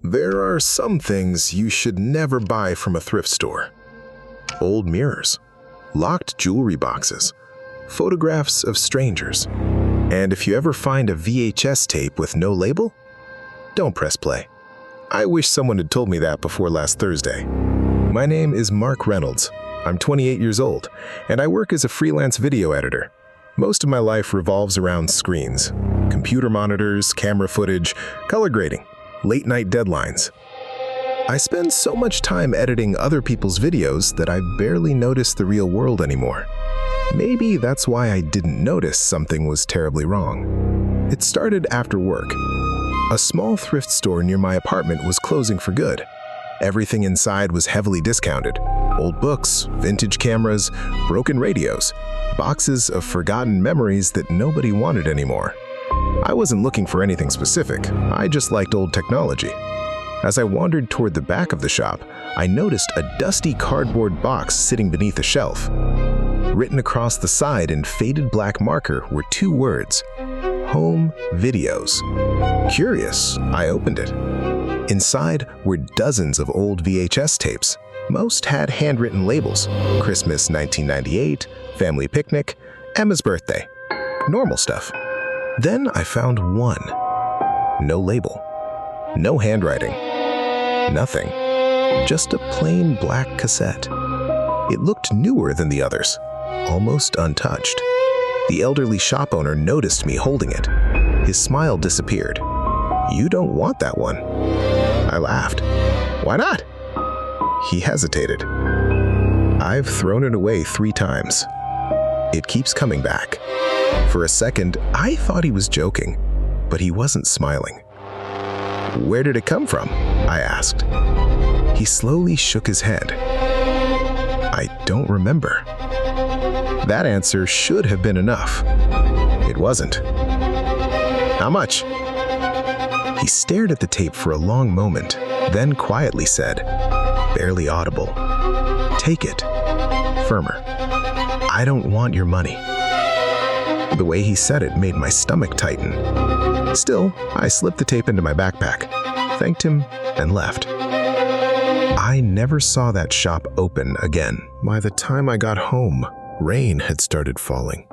There are some things you should never buy from a thrift store. Old mirrors, locked jewelry boxes, photographs of strangers. And if you ever find a VHS tape with no label, don't press play. I wish someone had told me that before last Thursday. My name is Mark Reynolds. I'm 28 years old, and I work as a freelance video editor. Most of my life revolves around screens, computer monitors, camera footage, color grading, late-night deadlines. I spend so much time editing other people's videos that I barely notice the real world anymore. Maybe that's why I didn't notice something was terribly wrong. It started after work. A small thrift store near my apartment was closing for good. Everything inside was heavily discounted. Old books, vintage cameras, broken radios, boxes of forgotten memories that nobody wanted anymore. I wasn't looking for anything specific, I just liked old technology. As I wandered toward the back of the shop, I noticed a dusty cardboard box sitting beneath a shelf. Written across the side in faded black marker were two words: Home Videos. Curious, I opened it. Inside were dozens of old VHS tapes. Most had handwritten labels: Christmas 1998, Family Picnic, Emma's birthday. Normal stuff. Then I found one. No label. No handwriting. Nothing. Just a plain black cassette. It looked newer than the others, almost untouched. The elderly shop owner noticed me holding it. His smile disappeared. "You don't want that one." I laughed. "Why not?" He hesitated. "I've thrown it away 3 times. It keeps coming back." For a second, I thought he was joking, but he wasn't smiling. "Where did it come from?" I asked. He slowly shook his head. "I don't remember." That answer should have been enough. It wasn't. "How much?" He stared at the tape for a long moment, then quietly said, barely audible, "Take it." Firmer. "I don't want your money." The way he said it made my stomach tighten. Still, I slipped the tape into my backpack, thanked him, and left. I never saw that shop open again. By the time I got home, rain had started falling.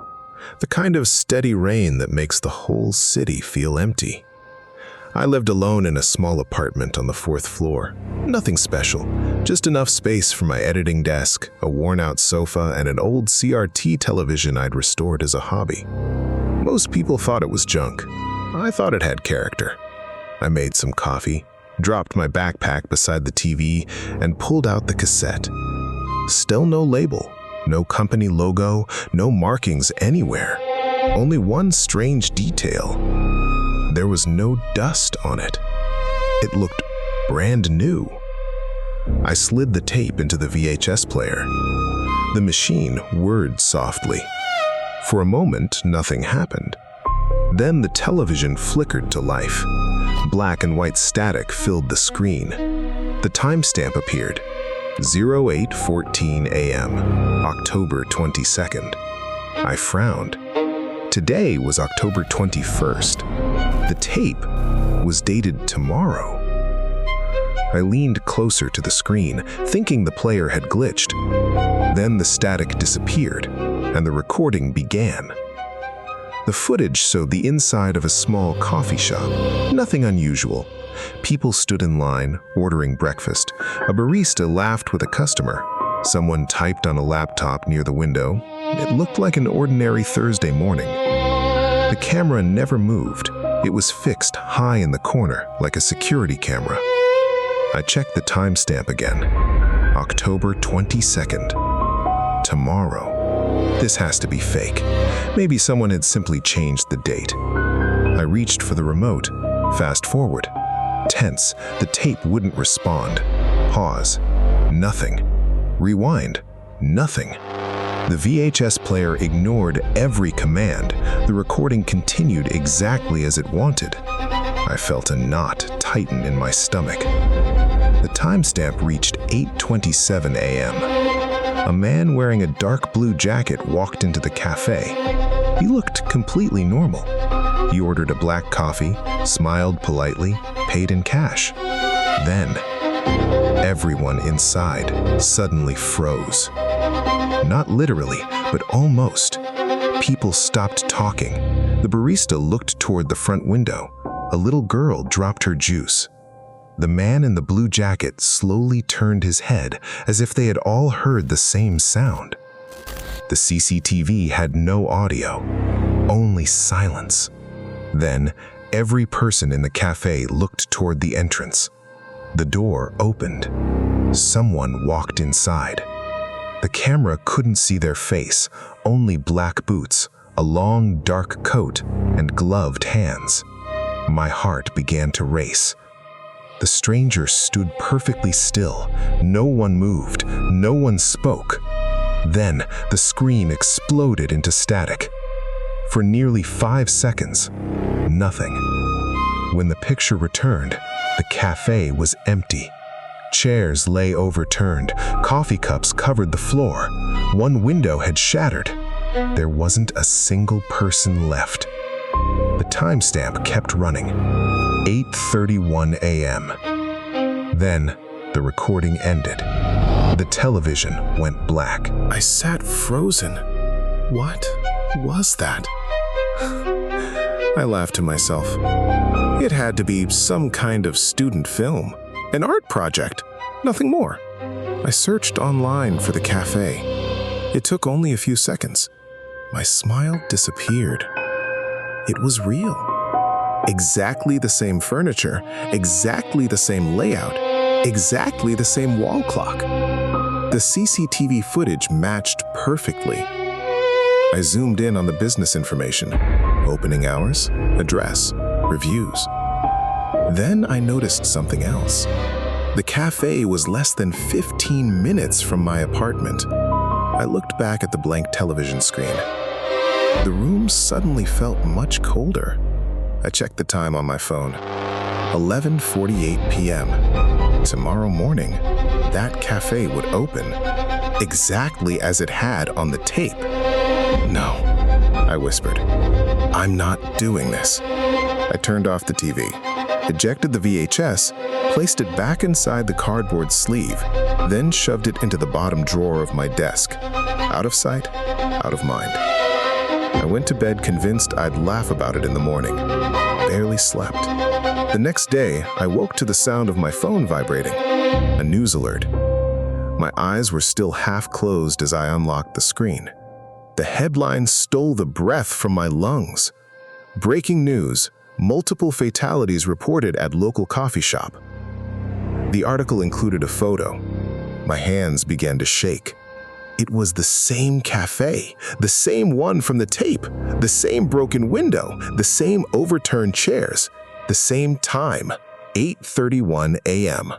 The kind of steady rain that makes the whole city feel empty. I lived alone in a small apartment on the 4th floor. Nothing special, just enough space for my editing desk, a worn-out sofa, and an old CRT television I'd restored as a hobby. Most people thought it was junk. I thought it had character. I made some coffee, dropped my backpack beside the TV, and pulled out the cassette. Still no label, no company logo, no markings anywhere. Only one strange detail. There was no dust on it. It looked brand new. I slid the tape into the VHS player. The machine whirred softly. For a moment, nothing happened. Then the television flickered to life. Black and white static filled the screen. The timestamp appeared. 08:14 a.m., October 22nd. I frowned. Today was October 21st. The tape was dated tomorrow. I leaned closer to the screen, thinking the player had glitched. Then the static disappeared, and the recording began. The footage showed the inside of a small coffee shop. Nothing unusual. People stood in line, ordering breakfast. A barista laughed with a customer. Someone typed on a laptop near the window. It looked like an ordinary Thursday morning. The camera never moved. It was fixed high in the corner, like a security camera. I checked the timestamp again. October 22nd. Tomorrow. This has to be fake. Maybe someone had simply changed the date. I reached for the remote. Fast forward. Tense. The tape wouldn't respond. Pause. Nothing. Rewind. Nothing. The VHS player ignored every command. The recording continued exactly as it wanted. I felt a knot tighten in my stomach. The timestamp reached 8:27 a.m. A man wearing a dark blue jacket walked into the cafe. He looked completely normal. He ordered a black coffee, smiled politely, paid in cash. Then, everyone inside suddenly froze. Not literally, but almost. People stopped talking. The barista looked toward the front window. A little girl dropped her juice. The man in the blue jacket slowly turned his head as if they had all heard the same sound. The CCTV had no audio, only silence. Then, every person in the cafe looked toward the entrance. The door opened. Someone walked inside. The camera couldn't see their face, only black boots, a long dark coat, and gloved hands. My heart began to race. The stranger stood perfectly still. No one moved, no one spoke. Then the screen exploded into static. For nearly 5 seconds, nothing. When the picture returned, the cafe was empty. Chairs lay overturned, coffee cups covered the floor. One window had shattered. There wasn't a single person left. The timestamp kept running, 8:31 a.m. Then the recording ended. The television went black. I sat frozen. What was that? I laughed to myself. It had to be some kind of student film, an art project, nothing more. I searched online for the cafe. It took only a few seconds. My smile disappeared. It was real. Exactly the same furniture, exactly the same layout, exactly the same wall clock. The CCTV footage matched perfectly. I zoomed in on the business information, opening hours, address, reviews. Then I noticed something else. The cafe was less than 15 minutes from my apartment. I looked back at the blank television screen. The room suddenly felt much colder. I checked the time on my phone. 11:48 p.m. Tomorrow morning, that cafe would open, exactly as it had on the tape. No, I whispered. I'm not doing this. I turned off the TV, ejected the VHS, placed it back inside the cardboard sleeve, then shoved it into the bottom drawer of my desk. Out of sight, out of mind. I went to bed convinced I'd laugh about it in the morning. Barely slept. The next day, I woke to the sound of my phone vibrating. A news alert. My eyes were still half closed as I unlocked the screen. The headline stole the breath from my lungs. Breaking news, multiple fatalities reported at local coffee shop. The article included a photo. My hands began to shake. It was the same cafe, the same one from the tape, the same broken window, the same overturned chairs, the same time, 8:31 a.m.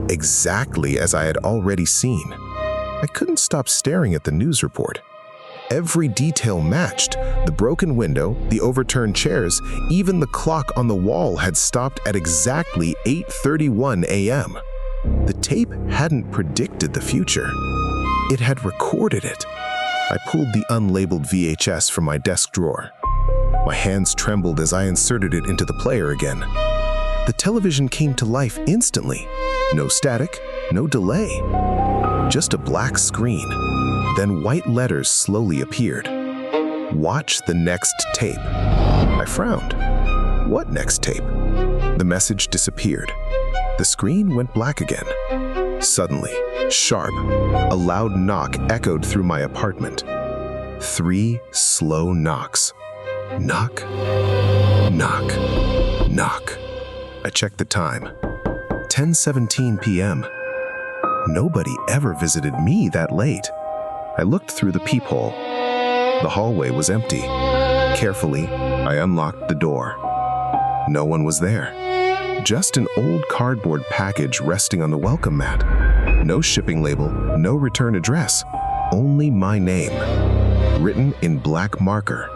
Exactly as I had already seen. I couldn't stop staring at the news report. Every detail matched. The broken window, the overturned chairs, even the clock on the wall had stopped at exactly 8:31 a.m. The tape hadn't predicted the future. It had recorded it. I pulled the unlabeled VHS from my desk drawer. My hands trembled as I inserted it into the player again. The television came to life instantly. No static, no delay. Just a black screen. Then white letters slowly appeared. Watch the next tape. I frowned. What next tape? The message disappeared. The screen went black again. Suddenly, sharp, a loud knock echoed through my apartment. 3 slow knocks. Knock, knock, knock. I checked the time. 10:17 p.m. Nobody ever visited me that late. I looked through the peephole. The hallway was empty. Carefully, I unlocked the door. No one was there. Just an old cardboard package resting on the welcome mat. No shipping label, no return address, only my name, written in black marker.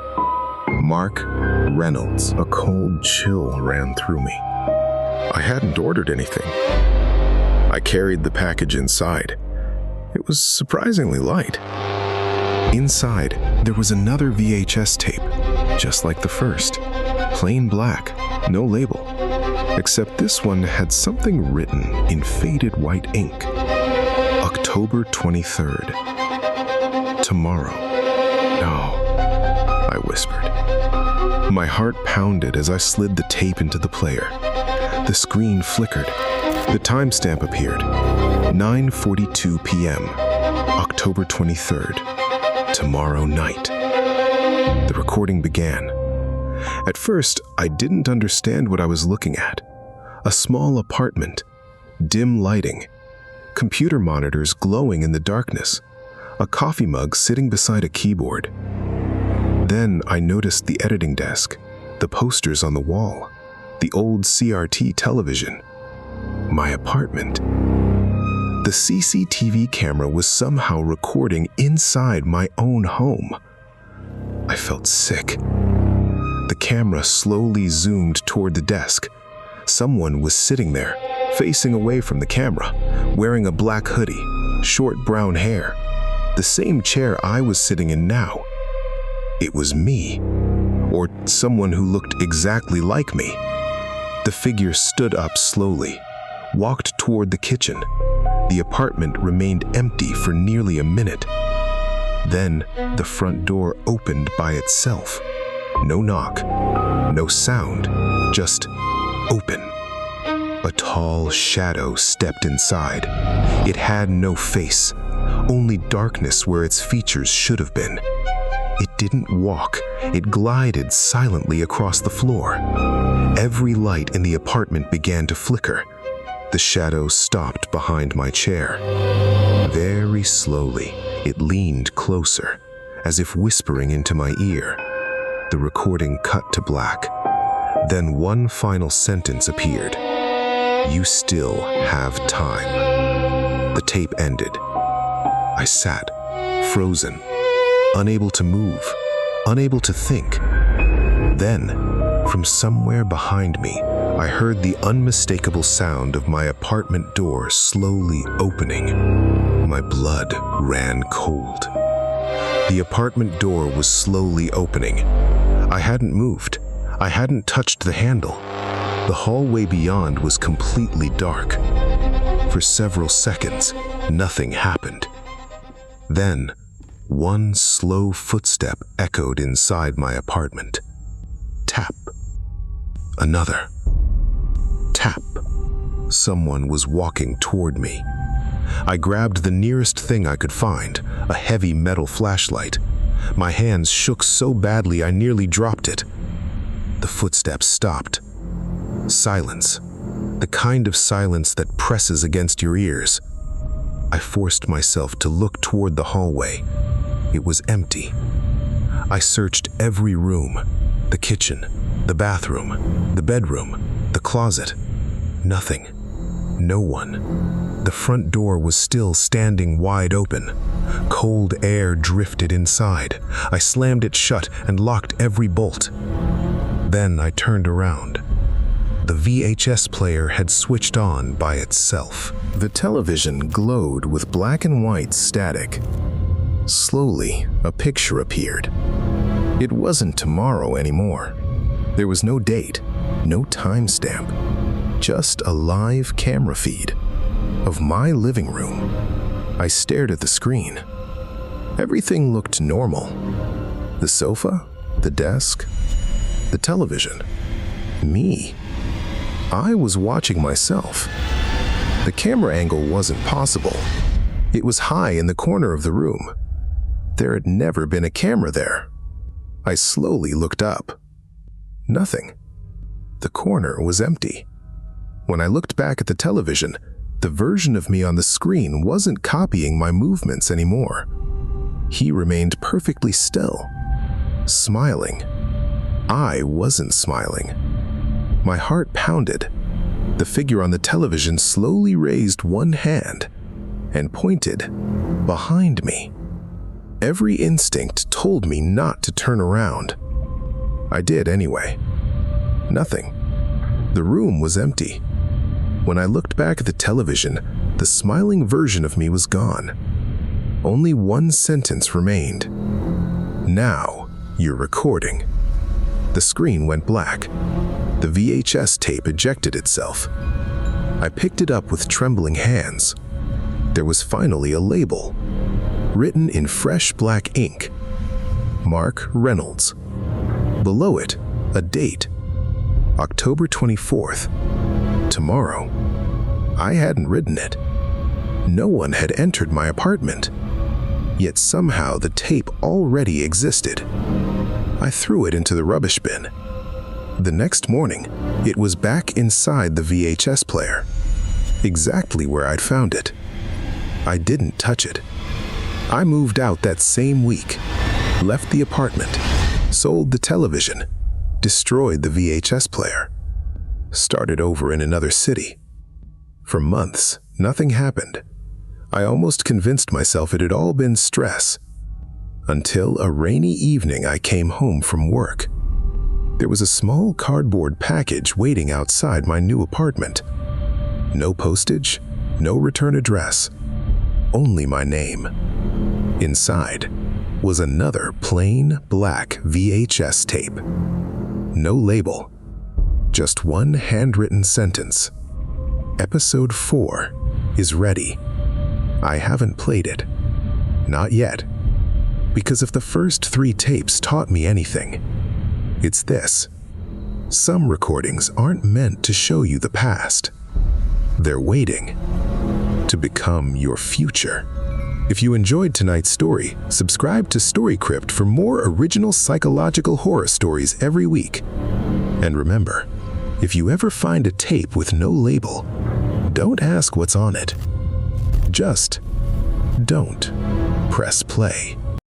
Mark Reynolds. A cold chill ran through me. I hadn't ordered anything. I carried the package inside. It was surprisingly light. Inside, there was another VHS tape, just like the first. Plain black, no label. except this one had something written in faded white ink. October 23rd. Tomorrow. No, I whispered. My heart pounded as I slid the tape into the player. The screen flickered. The timestamp appeared. 9:42 p.m. October 23rd. Tomorrow night. The recording began. At first, I didn't understand what I was looking at. A small apartment, dim lighting, computer monitors glowing in the darkness, a coffee mug sitting beside a keyboard. Then I noticed the editing desk, the posters on the wall, the old CRT television. My apartment. The CCTV camera was somehow recording inside my own home. I felt sick. The camera slowly zoomed toward the desk. Someone was sitting there, facing away from the camera, wearing a black hoodie, short brown hair, the same chair I was sitting in now. It was me, or someone who looked exactly like me. The figure stood up slowly, walked toward the kitchen. The apartment remained empty for nearly a minute. Then the front door opened by itself. No knock, no sound, just open. A tall shadow stepped inside. It had no face, only darkness where its features should have been. It didn't walk, it glided silently across the floor. Every light in the apartment began to flicker. The shadow stopped behind my chair. Very slowly, it leaned closer, as if whispering into my ear. The recording cut to black. Then one final sentence appeared. "You still have time." The tape ended. I sat, frozen, unable to move, unable to think. Then, from somewhere behind me, I heard the unmistakable sound of my apartment door slowly opening. My blood ran cold. The apartment door was slowly opening. I hadn't moved. I hadn't touched the handle. The hallway beyond was completely dark. For several seconds, nothing happened. Then, one slow footstep echoed inside my apartment. Tap. Another. Tap. Someone was walking toward me. I grabbed the nearest thing I could find, a heavy metal flashlight. My hands shook so badly I nearly dropped it. The footsteps stopped. Silence. The kind of silence that presses against your ears. I forced myself to look toward the hallway. It was empty. I searched every room, the kitchen, the bathroom, the bedroom, the closet. Nothing. No one. The front door was still standing wide open. Cold air drifted inside. I slammed it shut and locked every bolt. Then I turned around. The VHS player had switched on by itself. The television glowed with black and white static. Slowly, a picture appeared. It wasn't tomorrow anymore. There was no date, no timestamp, just a live camera feed of my living room. I stared at the screen. Everything looked normal. The sofa, the desk, the television. Me. I was watching myself. The camera angle wasn't possible. It was high in the corner of the room. There had never been a camera there. I slowly looked up. Nothing. The corner was empty. When I looked back at the television, the version of me on the screen wasn't copying my movements anymore. He remained perfectly still, smiling. I wasn't smiling. My heart pounded. The figure on the television slowly raised one hand and pointed behind me. Every instinct told me not to turn around. I did anyway. Nothing. The room was empty. When I looked back at the television, the smiling version of me was gone. Only one sentence remained. "Now you're recording." The screen went black. The VHS tape ejected itself. I picked it up with trembling hands. There was finally a label, written in fresh black ink, Mark Reynolds. Below it, a date, October 24th, tomorrow. I hadn't written it. No one had entered my apartment. Yet somehow the tape already existed. I threw it into the rubbish bin. The next morning, it was back inside the VHS player, exactly where I'd found it. I didn't touch it. I moved out that same week, left the apartment, sold the television, destroyed the VHS player, started over in another city. For months, nothing happened. I almost convinced myself it had all been stress. Until a rainy evening I came home from work. There was a small cardboard package waiting outside my new apartment. No postage, no return address, only my name. Inside was another plain black VHS tape. No label, just one handwritten sentence. Episode 4 is ready. I haven't played it. Not yet. Because if the first 3 tapes taught me anything, it's this. Some recordings aren't meant to show you the past. They're waiting to become your future. If you enjoyed tonight's story, subscribe to StoryCrypt for more original psychological horror stories every week. And remember, if you ever find a tape with no label, don't ask what's on it. Just don't press play.